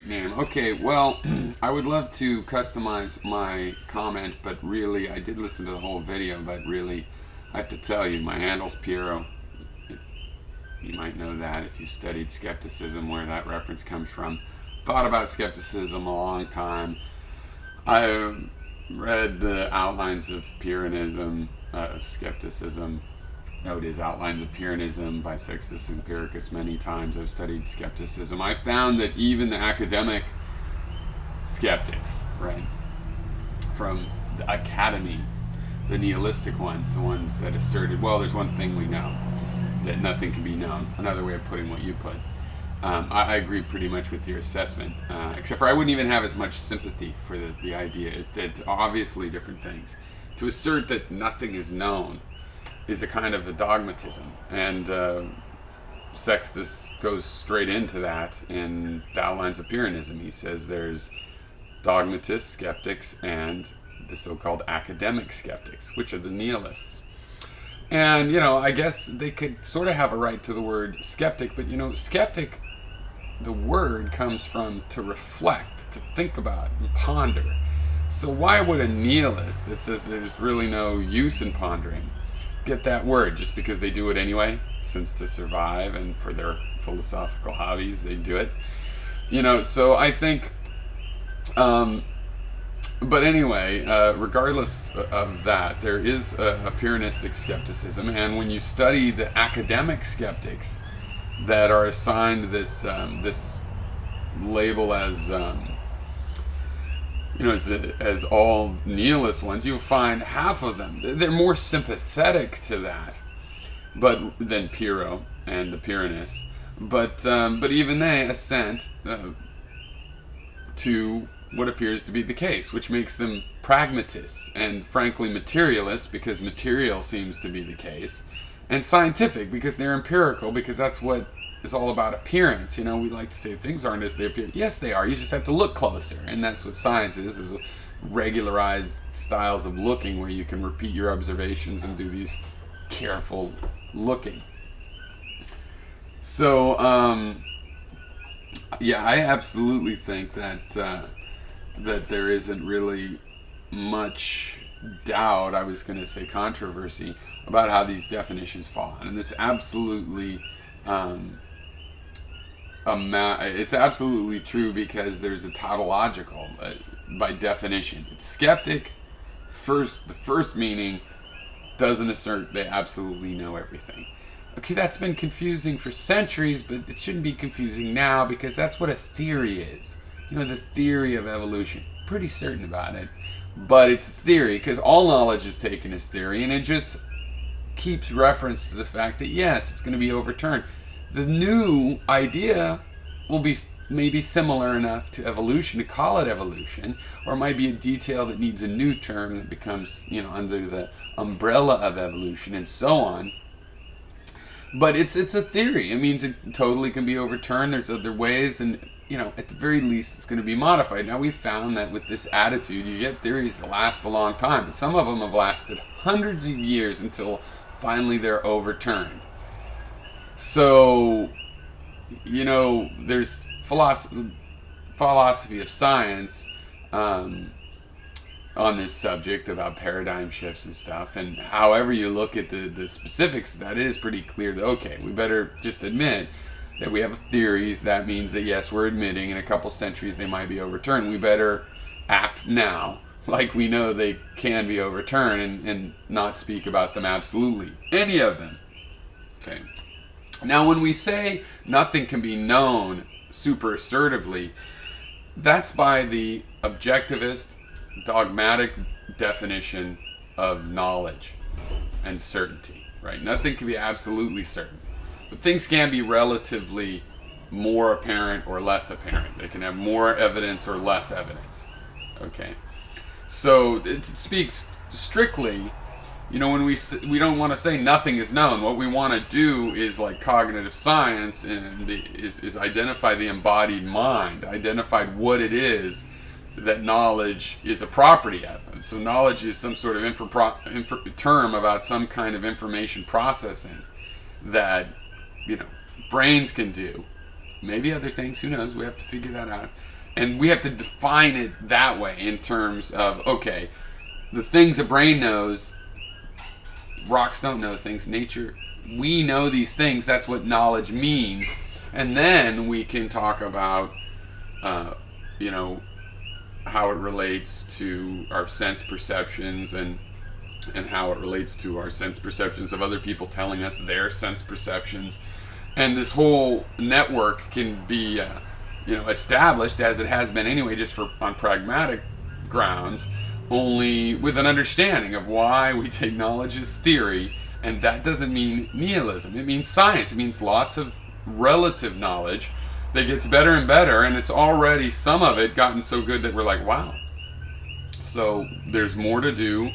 Name. Okay, well, I would love to customize my comment, but really, I did listen to the whole video, but really, I have to tell you, my handle's Piero. You might know that if you studied skepticism, where that reference comes from. Thought about skepticism a long time. I read the outlines of Pyrrhonism, of skepticism. Noted outlines of Pyrrhonism by Sextus Empiricus many times. I've studied skepticism. I found that even the academic skeptics, right, from the academy, the nihilistic ones, the ones that asserted, well, there's one thing we know, that nothing can be known. Another way of putting what you put. I agree pretty much with your assessment, except for I wouldn't even have as much sympathy for the idea. It's obviously different things. To assert that nothing is known is a kind of a dogmatism, and Sextus goes straight into that in the outlines of Pyrrhonism. He says there's dogmatists, skeptics, and the so-called academic skeptics, which are the nihilists. And, I guess they could sort of have a right to the word skeptic, but, skeptic, the word comes from to reflect, to think about, and ponder. So why would a nihilist that says there's really no use in pondering get that word? Just because they do it anyway, since to survive and for their philosophical hobbies, they do it. So I think, but anyway, regardless of that, there is a Pyrrhonistic skepticism, and when you study the academic skeptics that are assigned this label as as all nihilist ones, you'll find half of them they're more sympathetic to that, but than Pyrrho and the Pyrrhonists. But even they assent to what appears to be the case, which makes them pragmatists and frankly materialists, because material seems to be the case, and scientific because they're empirical, because that's what is all about appearance. We like to say things aren't as they appear. Yes, they are. You just have to look closer, and that's what science is regularized styles of looking where you can repeat your observations and do these careful looking. So, yeah, I absolutely think that there isn't really much doubt, I was going to say controversy, about how these definitions fall on. And this absolutely, it's absolutely true, because there's a tautological, by definition. It's skeptic, the first meaning, doesn't assert they absolutely know everything. Okay, that's been confusing for centuries, but it shouldn't be confusing now, because that's what a theory is. The theory of evolution. Pretty certain about it. But it's theory, because all knowledge is taken as theory, and it just keeps reference to the fact that, yes, it's going to be overturned. The new idea will be maybe similar enough to evolution to call it evolution, or it might be a detail that needs a new term that becomes, under the umbrella of evolution, and so on. But it's a theory. It means it totally can be overturned. There's other ways, and at the very least, it's going to be modified. Now, we've found that with this attitude, you get theories that last a long time, but some of them have lasted hundreds of years until finally they're overturned. So, there's philosophy of science on this subject about paradigm shifts and stuff, and however you look at the specifics, that is pretty clear that, okay, we better just admit that we have theories. That means that, yes, we're admitting in a couple centuries they might be overturned. We better act now like we know they can be overturned, and not speak about them absolutely. Any of them. Okay. Now, when we say nothing can be known super assertively, that's by the objectivist, dogmatic definition of knowledge and certainty, right? Nothing can be absolutely certain. But things can be relatively more apparent or less apparent. They can have more evidence or less evidence. Okay? So it speaks strictly, when we don't want to say nothing is known. What we want to do is like cognitive science, and is identify the embodied mind, identify what it is that knowledge is a property of. And so knowledge is some sort of term about some kind of information processing that brains can do, Maybe other things, who knows? We have to figure that out. And we have to define it that way in terms of, okay, the things a brain knows, rocks don't know things, nature, we know these things, that's what knowledge means. And then we can talk about, you know, how it relates to our sense perceptions and how it relates to our sense perceptions of other people telling us their sense perceptions. And this whole network can be, you know, established, as it has been anyway, just on pragmatic grounds, only with an understanding of why we take knowledge as theory. And that doesn't mean nihilism. It means science. It means lots of relative knowledge that gets better and better, and it's already, some of it, gotten so good that we're like, wow. So there's more to do.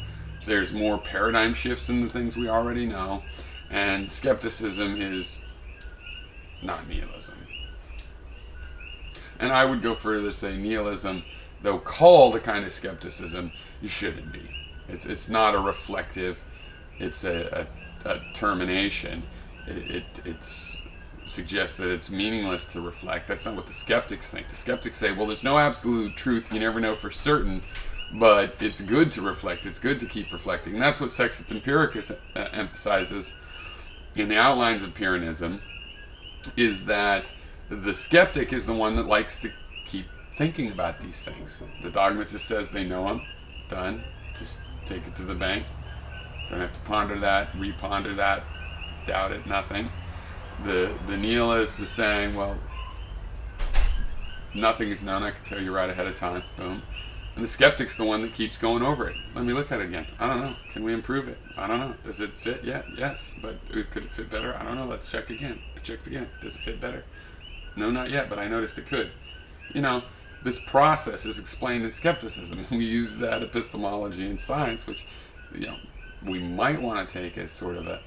There's more paradigm shifts in the things we already know. And skepticism is not nihilism. And I would go further to say nihilism, though called a kind of skepticism, you shouldn't be. It's not a reflective, it's a termination. It suggests that it's meaningless to reflect. That's not what the skeptics think. The skeptics say, well, there's no absolute truth, you never know for certain, but it's good to reflect, it's good to keep reflecting. And that's what Sextus Empiricus emphasizes in the Outlines of Pyrrhonism, is that the skeptic is the one that likes to keep thinking about these things. The dogmatist says they know them, done, just take it to the bank. Don't have to ponder that, reponder that, doubt it, nothing. The nihilist is saying, well, nothing is known, I can tell you right ahead of time, boom. And the skeptic's the one that keeps going over it. Let me look at it again. I don't know. Can we improve it? I don't know. Does it fit yet? Yes. But could it fit better? I don't know. Let's check again. I checked again. Does it fit better? No, not yet, but I noticed it could. You know, this process is explained in skepticism. We use that epistemology in science, which, you know, we might want to take as sort of a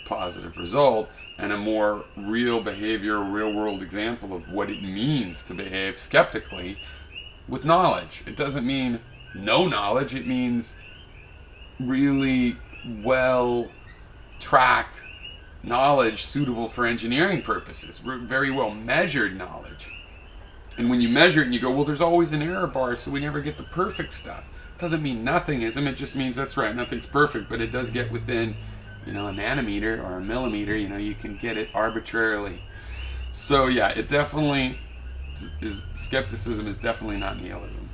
positive result and a more real behavior, real world example of what it means to behave skeptically with knowledge. It doesn't mean no knowledge. It means really well tracked knowledge suitable for engineering purposes. Very well measured knowledge. And when you measure it and you go, well, there's always an error bar, so we never get the perfect stuff. It doesn't mean nothingism. It just means, that's right, nothing's perfect, but it does get within, you know, a nanometer or a millimeter. You know, you can get it arbitrarily. So yeah, it definitely is, skepticism is definitely not nihilism.